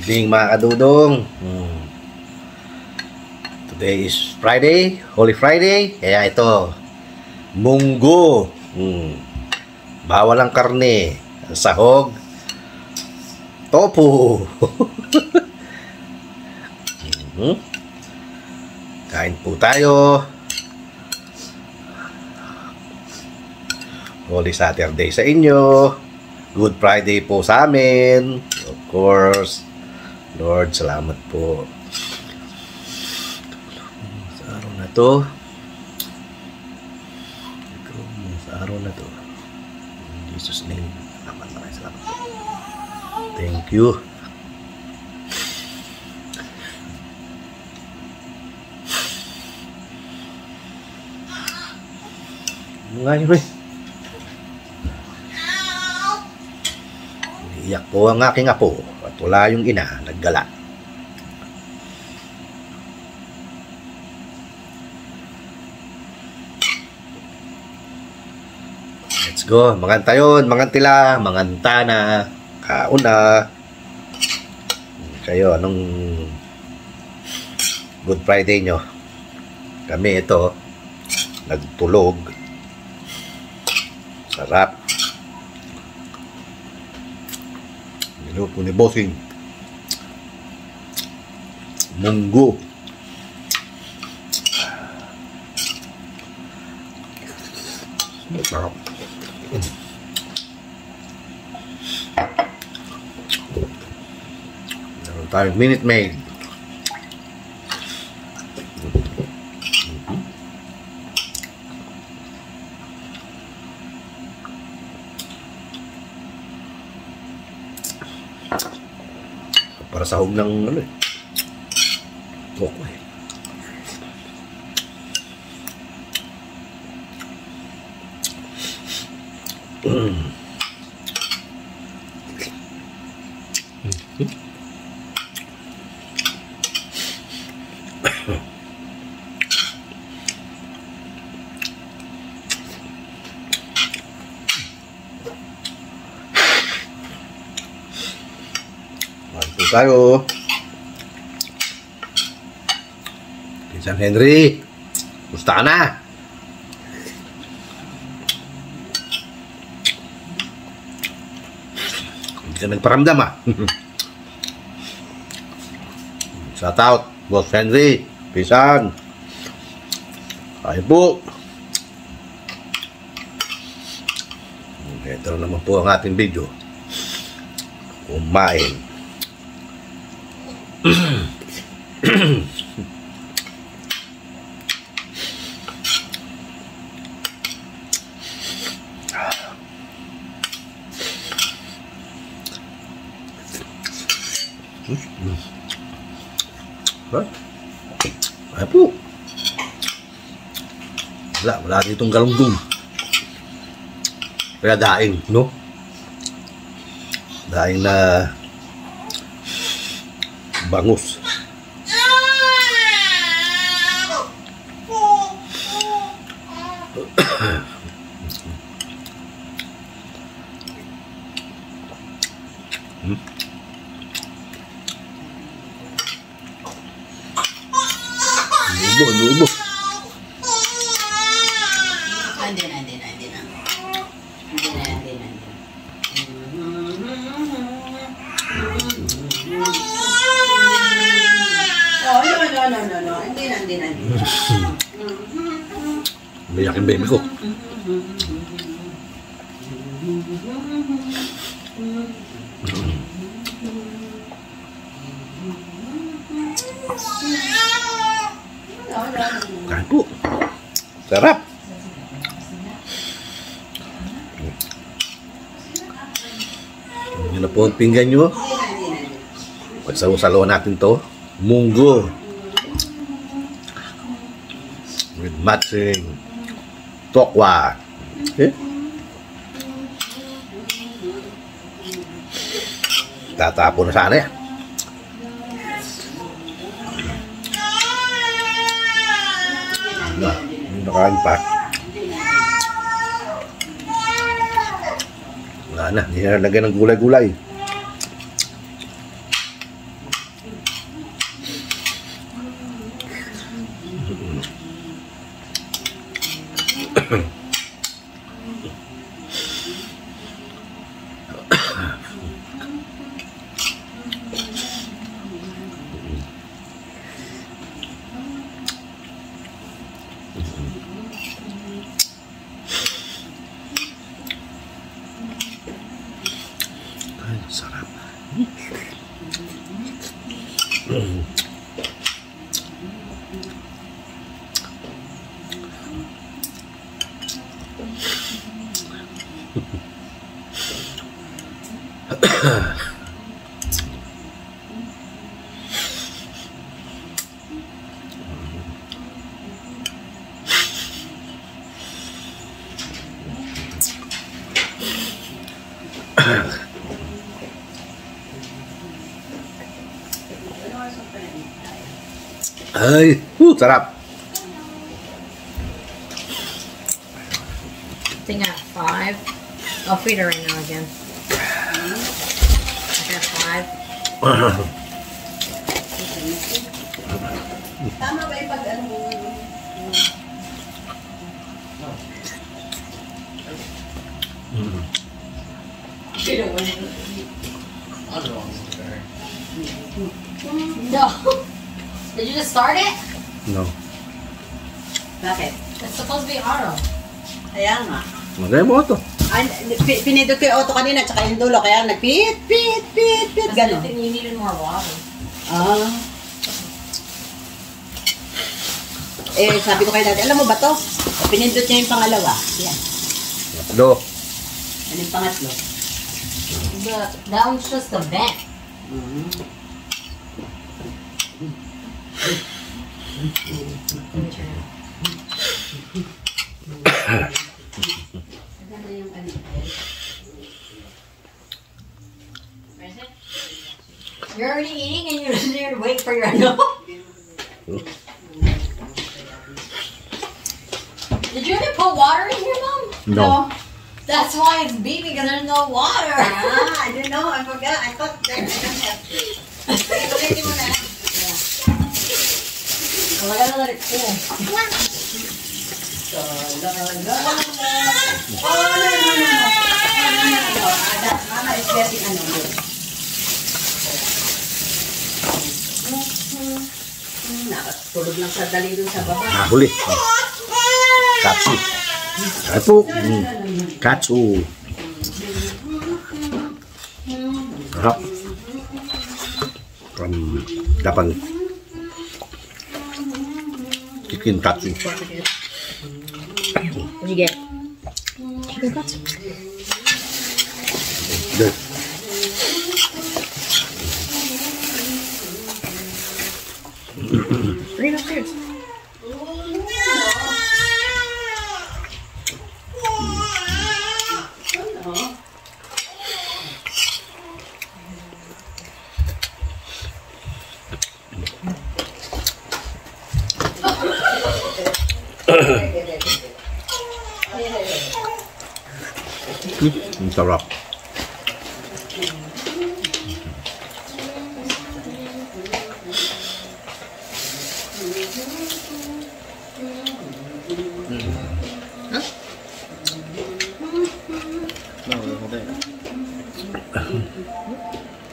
Evening mga kadudong. Today is Friday, Holy Friday. Kaya ito, munggo. Bawal ang karne, sahog, tofu. Kain po tayo. Holy Saturday sa inyo. Good Friday po sa amin. Of course. Lord, salamat po sa araw na to. Sa araw na to. In Jesus' name. Maraming salamat po. Thank you. Mga yun eh. Iyak po ang aking apo at wala yung ina naggala. Let's go. Manganta yun. Mangantila. Mangantana. Kauna. Kayo, anong Good Friday nyo? Kami ito. Nagtulog. Sarap. Niluto ni Bossing. Munggo. Sarap. Meron tayong Minute Maid. Para sahog ng ano eh. Okay. Manto tayo. Pinsan Henry, gusto ka na? Hindi ka nagparamdam ah. Shout out, Boss Henry, Pinsan. Kayo po. Ito naman po ang ating video. Kumain. Ay po. Wala ditong galunggong. Kaya daing, no? Daing na bangus. Lubo. Andi na. No. Andi na. Umiyak yung baby ko. Kain po. Sarap. Yun na po ang pinggan nyo. Pagsaw-salaw natin to. Munggo. With matching tokwa. Okay? Tatapo na sana yan. Nakain pa. Wala na, hindi na nalagyan ng gulay-gulay. Ay, sarap. Ay, sarap. I think at 5. I'll feed her right now again. I got 5. Tama ba yung pag-ano mo? She don't want it. No. Did you just start it? No. Bakit? It's supposed to be auto. Kaya nga. Magay mo ito. Ay, pinindot ko yung auto kanina tsaka yung dulo. Kaya nagpit, pit, pit, pit. I Gano'n. think you needed more water. Ah. Eh, sabi ko kay dati, alam mo ba to? Pinindot niya yung pangalawa. Yan. Do. Ano yung pangatlo? That one's just a vent. Let me turn it. Ano yung ano? Where is it? You're already eating and you're just there to wait for your no. Did you even put water in here, Mom? No. That's why it's beeping because there's no water. Ah, I didn't know. I forgot. I thought that I don't have to. Ulitin mo na. Well, I gotta let it cool. Mama is getting ano yun. Nakatulog lang sa dali dun sa baba. Nahuli. Katsu. Katsu. Katsu. Sarap. From Japan. Chicken katsu. What'd you get? Chicken katsu. Good. Bring it upstairs. Ang sarap. No, the whole thing.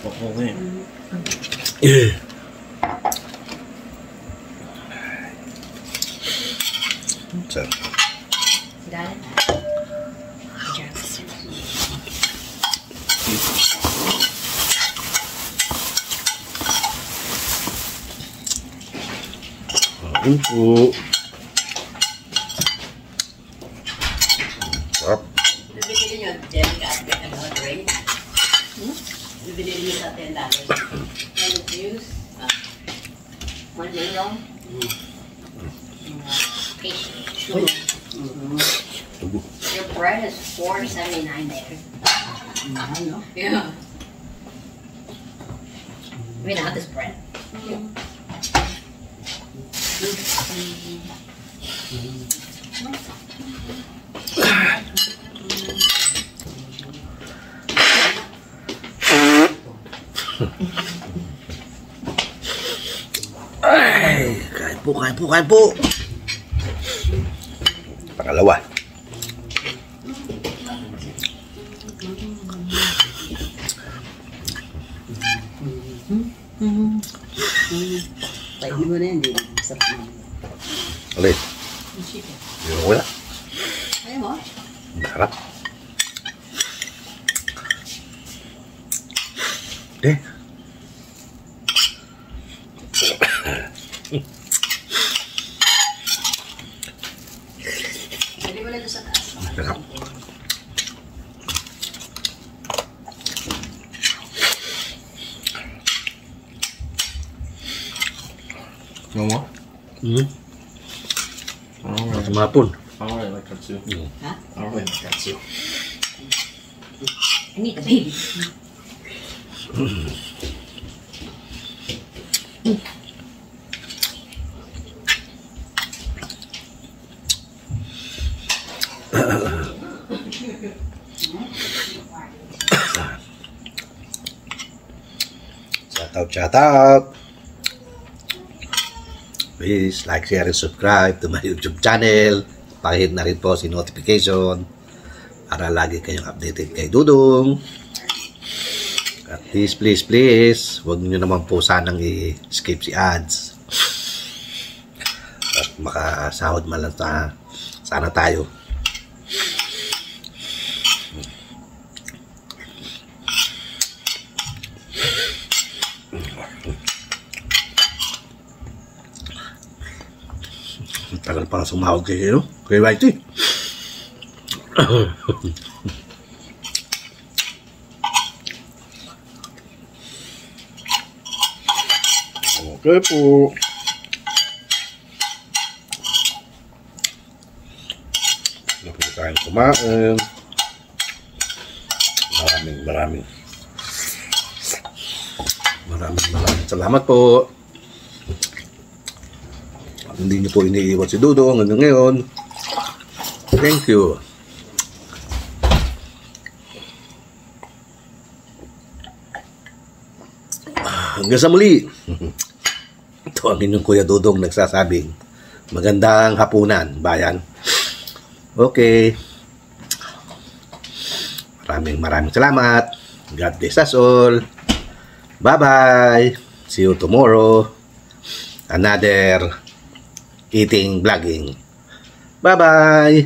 The whole thing. Yeah. Sarap. Got it? Kain po. Sarap. Bibili nyo, delicate, ano, drink? Bibili nyo sa $10. And juice? One mango. Patient. Your bread is $4.79 there. Ano? Yeah. I mean, not this bread. Ay, kain po, kain po, kain po. Pangalawa. Pwede mo na yan, di ba? Sarap na. Ulit. Yung chicken. Yung wala. Ayaw mo? Harap. Eh. Pwede mo na doon sa taas. Harap. No more? Hmm. Alright. Mapon. Alright, like katsu. Ha? Alright, katsu. I need the baby. Shout out. Please like, share, and subscribe to my YouTube channel. Pakihit na rin po si notification para lagi kayong updated kay Dudong. At please, huwag niyo naman po sanang i-skip si ads. At makasahod man lang sana tayo. Tagal pa sumahog kayo, kay Whitey. Okay po. Na po tayong kumain. Maraming salamat po. Hindi niyo po iniiwan si Dudong hanggang ngayon. Thank you. Hanggang sa muli. Ito ang inyong Kuya Dudong nagsasabing magandang hapunan, bayan. Okay. Maraming salamat. God bless us all. Bye-bye. See you tomorrow. Another eating vlogging. Bye-bye.